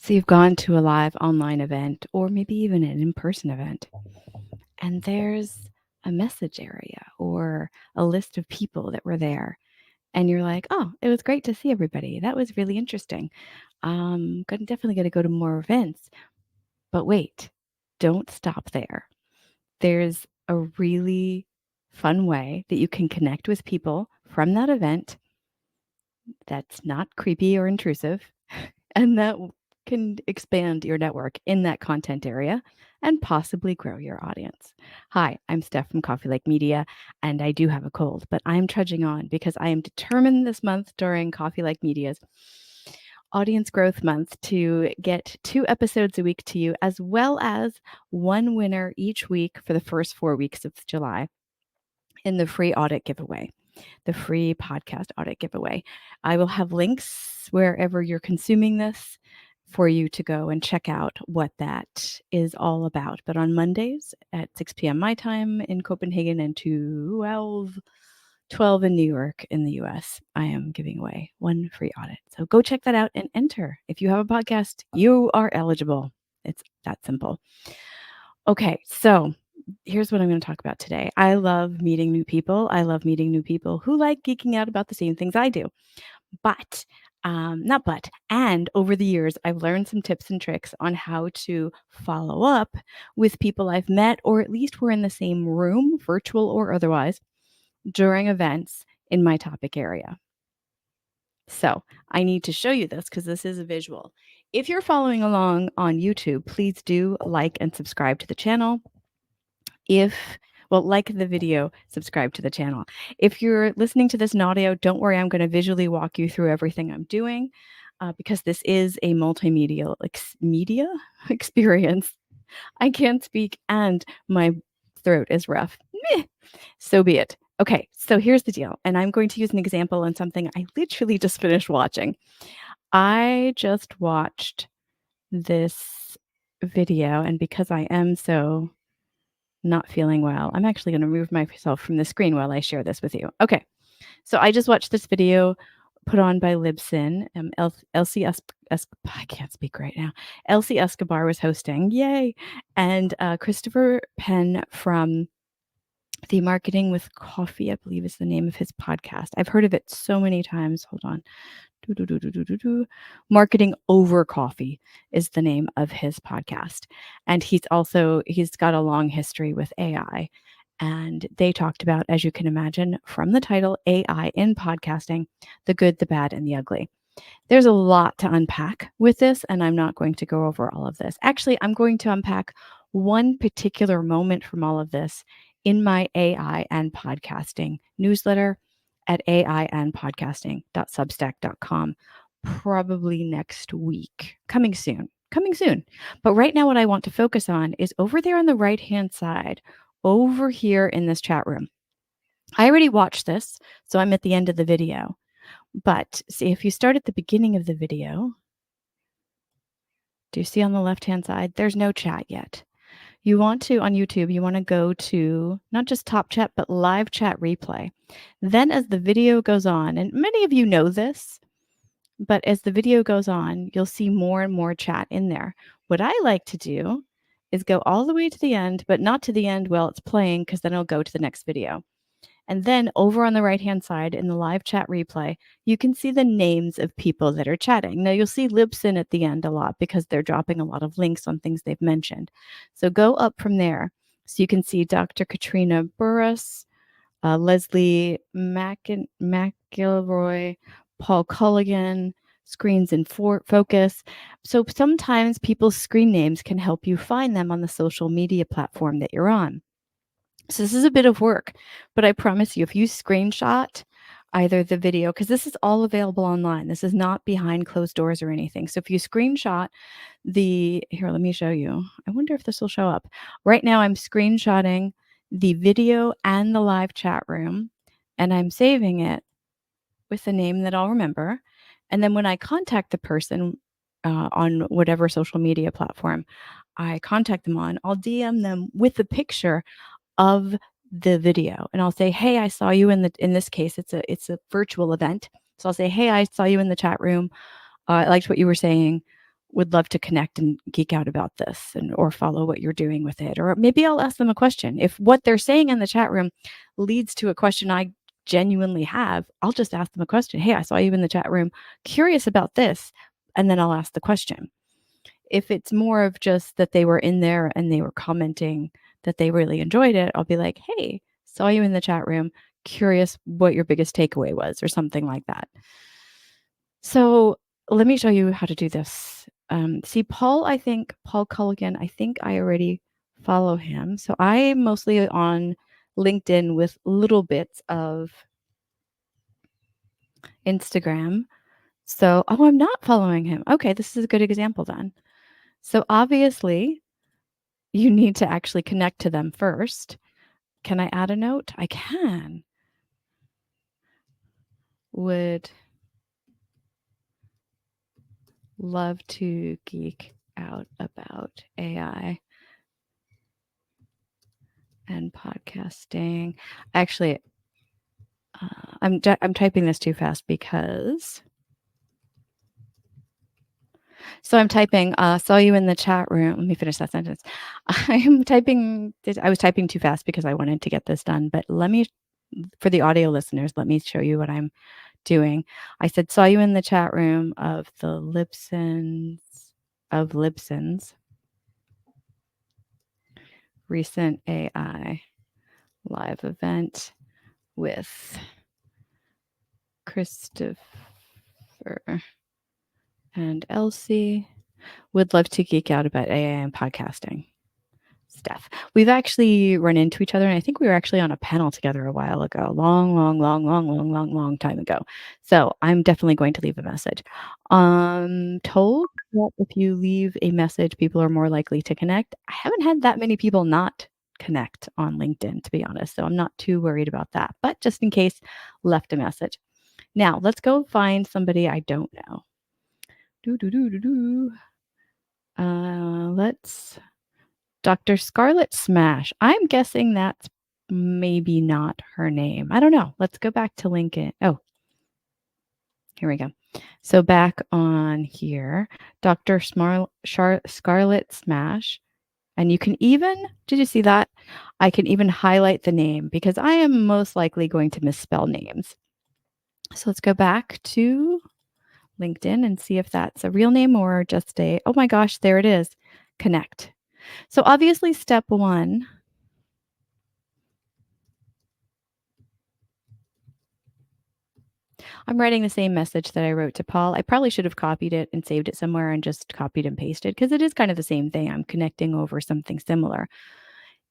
So you've gone to a live online event or maybe even an in-person event, and there's a message area or a list of people that were there. And you're like, oh, it was great to see everybody. That was really interesting. Definitely going to go to more events. But wait, don't stop there. There's a really fun way that you can connect with people from that event that's not creepy or intrusive and that can expand your network in that content area and possibly grow your audience. Hi, I'm Steph from Coffee Lake Media, and I do have a cold, but I'm trudging on because I am determined this month during Coffee Lake Media's Audience Growth Month to get 2 episodes a week to you, as well as one winner each week for the first 4 weeks of July in the free audit giveaway, the free podcast audit giveaway. I will have links wherever you're consuming this for you to go and check out what that is all about. But on Mondays at 6 p.m. my time in Copenhagen and 12 in New York in the US, I am giving away one free audit. So go check that out and enter. If you have a podcast, you are eligible. It's that simple. Okay, so here's what I'm going to talk about today. I love meeting new people. I love meeting new people who like geeking out about the same things I do. But, and over the years, I've learned some tips and tricks on how to follow up with people I've met, or at least we're in the same room, virtual or otherwise, during events in my topic area. So I need to show you this because this is a visual. If you're following along on YouTube, please do like and subscribe to the channel. Like the video, subscribe to the channel. If you're listening to this in audio, don't worry, I'm going to visually walk you through everything I'm doing because this is a multimedia media experience. I can't speak and my throat is rough. Meh. So be it. Okay, so here's the deal. And I'm going to use an example on something I literally just finished watching. I just watched this video, and because I am so not feeling well, I'm actually going to remove myself from the screen while I share this with you. Okay, so I just watched this video put on by Libsyn. I can't speak right now. Elsie Escobar was hosting, yay! And Christopher Penn from the Marketing with Coffee, I believe is the name of his podcast. I've heard of it so many times. Hold on. Marketing Over Coffee is the name of his podcast. And he's got a long history with AI. And they talked about, as you can imagine from the title, AI in podcasting, the good, the bad, and the ugly. There's a lot to unpack with this, and I'm not going to go over all of this. Actually, I'm going to unpack one particular moment from all of this in my AI and podcasting newsletter at aiandpodcasting.substack.com, probably next week. Coming soon. But right now, what I want to focus on is over there on the right-hand side, over here in this chat room. I already watched this, so I'm at the end of the video. But see, if you start at the beginning of the video, do you see on the left-hand side? There's no chat yet. You want to, on YouTube, you want to go to not just top chat, but live chat replay. Then as the video goes on, and many of you know this, but as the video goes on, you'll see more and more chat in there. What I like to do is go all the way to the end, but not to the end while it's playing, because then it'll go to the next video. And then over on the right-hand side in the live chat replay, you can see the names of people that are chatting. Now, you'll see Libsyn at the end a lot because they're dropping a lot of links on things they've mentioned. So go up from there. So you can see Dr. Katrina Burris, Leslie McElroy, Paul Culligan, Screens in Focus. So sometimes people's screen names can help you find them on the social media platform that you're on. So this is a bit of work, but I promise you, if you screenshot either the video, because this is all available online. This is not behind closed doors or anything. So if you screenshot here, let me show you. I wonder if this will show up. Right now, I'm screenshotting the video and the live chat room, and I'm saving it with a name that I'll remember. And then when I contact the person on whatever social media platform I contact them on, I'll DM them with a picture of the video, and I'll say, hey, I saw you in this case, it's a virtual event. So I'll say, hey, I saw you in the chat room. I liked what you were saying. would love to connect and geek out about this and or follow what you're doing with it. Or maybe I'll ask them a question. If what they're saying in the chat room leads to a question I genuinely have, I'll just ask them a question. Hey, I saw you in the chat room, curious about this. And then I'll ask the question. If it's more of just that they were in there and they were commenting that they really enjoyed it, I'll be like, hey, saw you in the chat room, curious what your biggest takeaway was, or something like that. So let me show you how to do this. See, Paul Culligan, I think I already follow him. So I'm mostly on LinkedIn with little bits of Instagram. So, oh, I'm not following him. Okay, this is a good example then. So obviously, you need to actually connect to them first. Can I add a note? I can. Would love to geek out about AI and podcasting. Actually, I'm typing this too fast because. So I'm typing, saw you in the chat room. Let me finish that sentence. I was typing too fast because I wanted to get this done, but for the audio listeners, let me show you what I'm doing. I said, saw you in the chat room of Libsyn's recent AI live event with Christopher and Elsie. Would love to geek out about AI and podcasting stuff. We've actually run into each other, and I think we were actually on a panel together a while ago, long time ago. So I'm definitely going to leave a message. Told that if you leave a message, people are more likely to connect. I haven't had that many people not connect on LinkedIn, to be honest. So I'm not too worried about that. But just in case, left a message. Now let's go find somebody I don't know. Let's Dr. Scarlet Smash. I'm guessing that's maybe not her name. I don't know. Let's go back to LinkedIn. Oh, here we go. So back on here, Dr. Scarlet Smash. And you can even, did you see that? I can even highlight the name because I am most likely going to misspell names. So let's go back to LinkedIn and see if that's a real name or just oh my gosh, there it is. Connect. So obviously step one, I'm writing the same message that I wrote to Paul. I probably should have copied it and saved it somewhere and just copied and pasted because it is kind of the same thing. I'm connecting over something similar.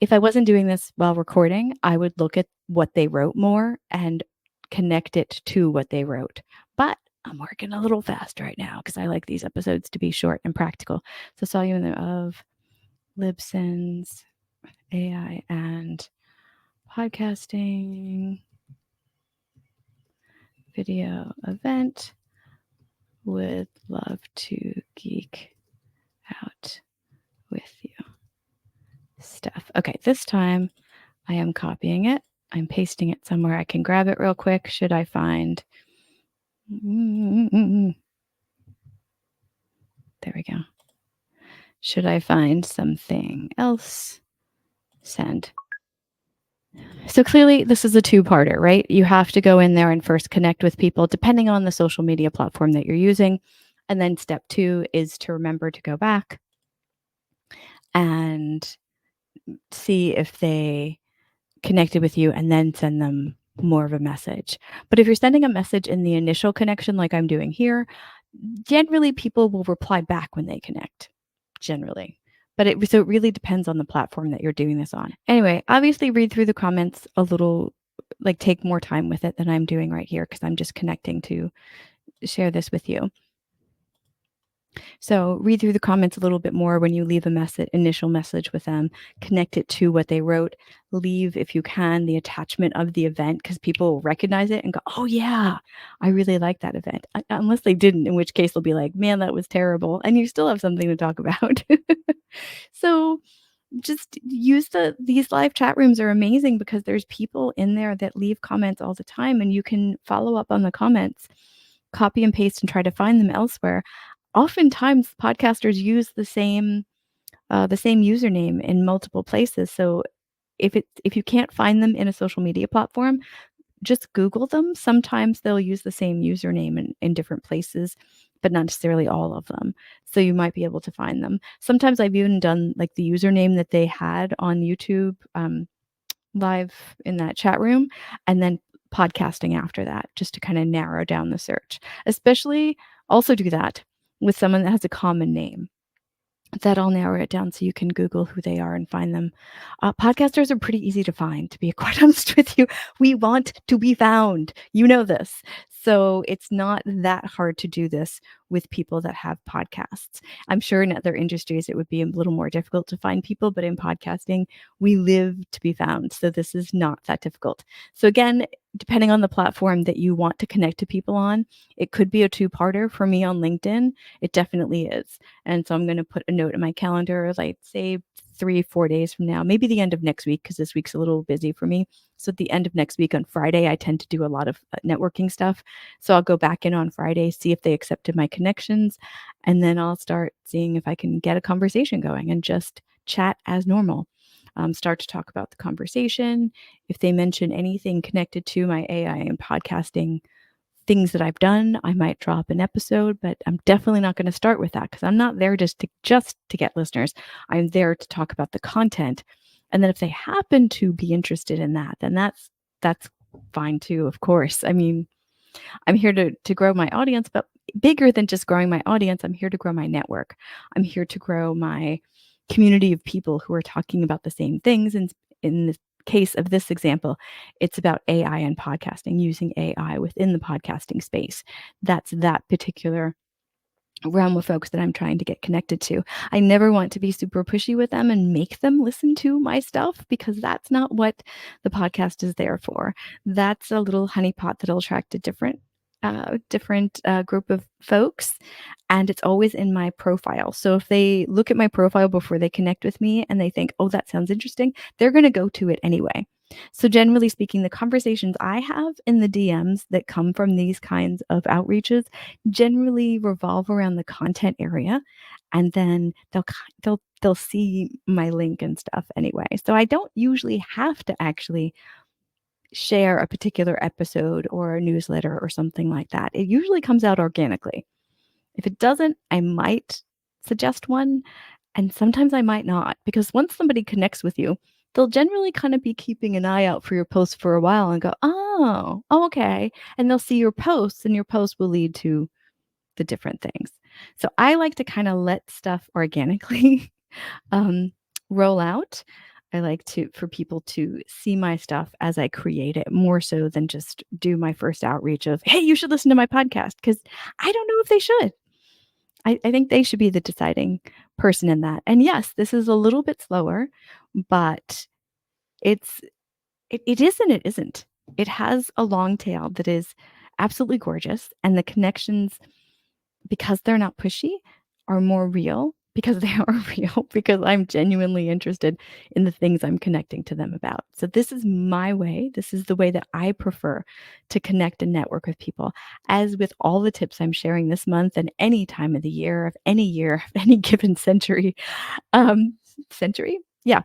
If I wasn't doing this while recording, I would look at what they wrote more and connect it to what they wrote. But I'm working a little fast right now because I like these episodes to be short and practical. So saw you in the of Libsyn's AI and podcasting video event. Would love to geek out with you. Stuff. Okay, this time I am copying it. I'm pasting it somewhere. I can grab it real quick. Should I find... There we go. Should I find something else? Send. So clearly this is a two-parter, right? You have to go in there and first connect with people depending on the social media platform that you're using. And then step two is to remember to go back and see if they connected with you and then send them more of a message. But if you're sending a message in the initial connection, like I'm doing here, generally people will reply back when they connect, generally. But so it really depends on the platform that you're doing this on. Anyway, obviously read through the comments a little, like take more time with it than I'm doing right here because I'm just connecting to share this with you. So read through the comments a little bit more when you leave a initial message with them, connect it to what they wrote, leave, if you can, the attachment of the event because people will recognize it and go, oh yeah, I really like that event. Unless they didn't, in which case they'll be like, man, that was terrible. And you still have something to talk about. So just use these live chat rooms are amazing because there's people in there that leave comments all the time and you can follow up on the comments, copy and paste and try to find them elsewhere. oftentimes podcasters use the same username in multiple places. So if you can't find them in a social media platform, just Google them. Sometimes they'll use the same username in different places, but not necessarily all of them. So you might be able to find them. Sometimes I've even done like the username that they had on YouTube, live in that chat room, and then podcasting after that, just to kind of narrow down the search. Especially also do that with someone that has a common name. That'll narrow it down so you can Google who they are and find them. Podcasters are pretty easy to find, to be quite honest with you. We want to be found. You know this. So it's not that hard to do this with people that have podcasts. I'm sure in other industries it would be a little more difficult to find people, but in podcasting, we live to be found. So this is not that difficult. So again, depending on the platform that you want to connect to people on, it could be a two-parter. For me on LinkedIn, it definitely is. And so I'm going to put a note in my calendar, like say 3, 4 days from now, maybe the end of next week, because this week's a little busy for me. So at the end of next week on Friday, I tend to do a lot of networking stuff. So I'll go back in on Friday, see if they accepted my connections, and then I'll start seeing if I can get a conversation going and just chat as normal. Start to talk about the conversation. If they mention anything connected to my AI and podcasting things that I've done, I might drop an episode, but I'm definitely not going to start with that because I'm not there just to get listeners. I'm there to talk about the content. And then if they happen to be interested in that, then that's fine too, of course. I mean, I'm here to grow my audience, but bigger than just growing my audience, I'm here to grow my network. I'm here to grow my community of people who are talking about the same things. And in the case of this example, it's about AI and podcasting, using AI within the podcasting space. That's that particular realm of folks that I'm trying to get connected to. I never want to be super pushy with them and make them listen to my stuff because that's not what the podcast is there for. That's a little honeypot that'll attract a different group of folks, and it's always in my profile. So if they look at my profile before they connect with me and they think, "Oh, that sounds interesting," they're going to go to it anyway. So generally speaking, the conversations I have in the DMs that come from these kinds of outreaches generally revolve around the content area, and then they'll see my link and stuff anyway. So I don't usually have to actually share a particular episode or a newsletter or something like that. It usually comes out organically. If it doesn't, I might suggest one, and sometimes I might not, because once somebody connects with you, they'll generally kind of be keeping an eye out for your posts for a while and go, oh, okay. And they'll see your posts, and your posts will lead to the different things. So I like to kind of let stuff organically um, roll out. I like to for people to see my stuff as I create it more so than just do my first outreach of, hey, you should listen to my podcast, because I don't know if they should. I think they should be the deciding person in that. And yes, this is a little bit slower, but it's it is and it isn't. It has a long tail that is absolutely gorgeous, and the connections, because they're not pushy, are more real because they are real, because I'm genuinely interested in the things I'm connecting to them about. So this is my way. This is the way that I prefer to connect and network with people. As with all the tips I'm sharing this month and any time of the year, of any given century, um, century? Yeah.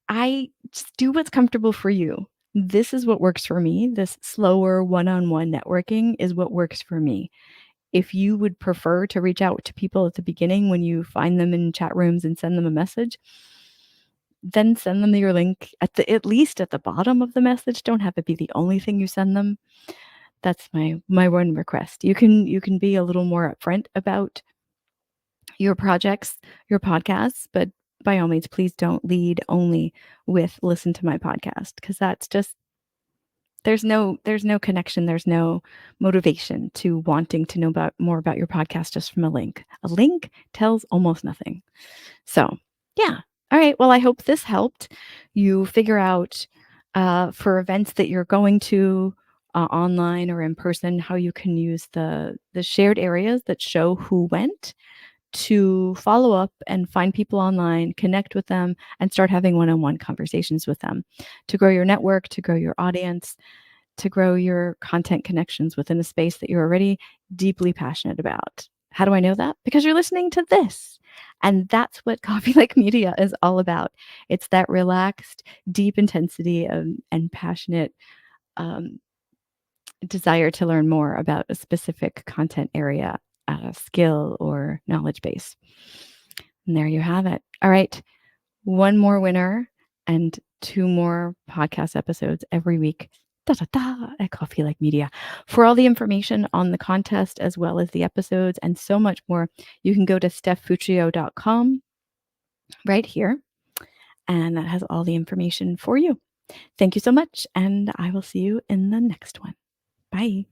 I just do what's comfortable for you. This is what works for me. This slower one-on-one networking is what works for me. If you would prefer to reach out to people at the beginning when you find them in chat rooms and send them a message, then send them your link at least at the bottom of the message. Don't have it be the only thing you send them. That's my one request. You can be a little more upfront about your projects, your podcasts, but by all means, please don't lead only with listen to my podcast, because that's just there's no connection, there's no motivation to wanting to know about more about your podcast just from a link. A link tells almost nothing. So, yeah. All right. Well, I hope this helped you figure out for events that you're going to online or in person, how you can use the shared areas that show who went to follow up and find people online, connect with them, and start having one-on-one conversations with them to grow your network, to grow your audience, to grow your content connections within a space that you're already deeply passionate about. How do I know that? Because you're listening to this. And that's what Coffee Like Media is all about. It's that relaxed, deep intensity and passionate um, desire to learn more about a specific content area, skill, or knowledge base. And there you have it. All right. One more winner and two more podcast episodes every week. Da, da, da, at Coffee Like Media. For all the information on the contest, as well as the episodes and so much more, you can go to stephfuccio.com right here. And that has all the information for you. Thank you so much. And I will see you in the next one. Bye.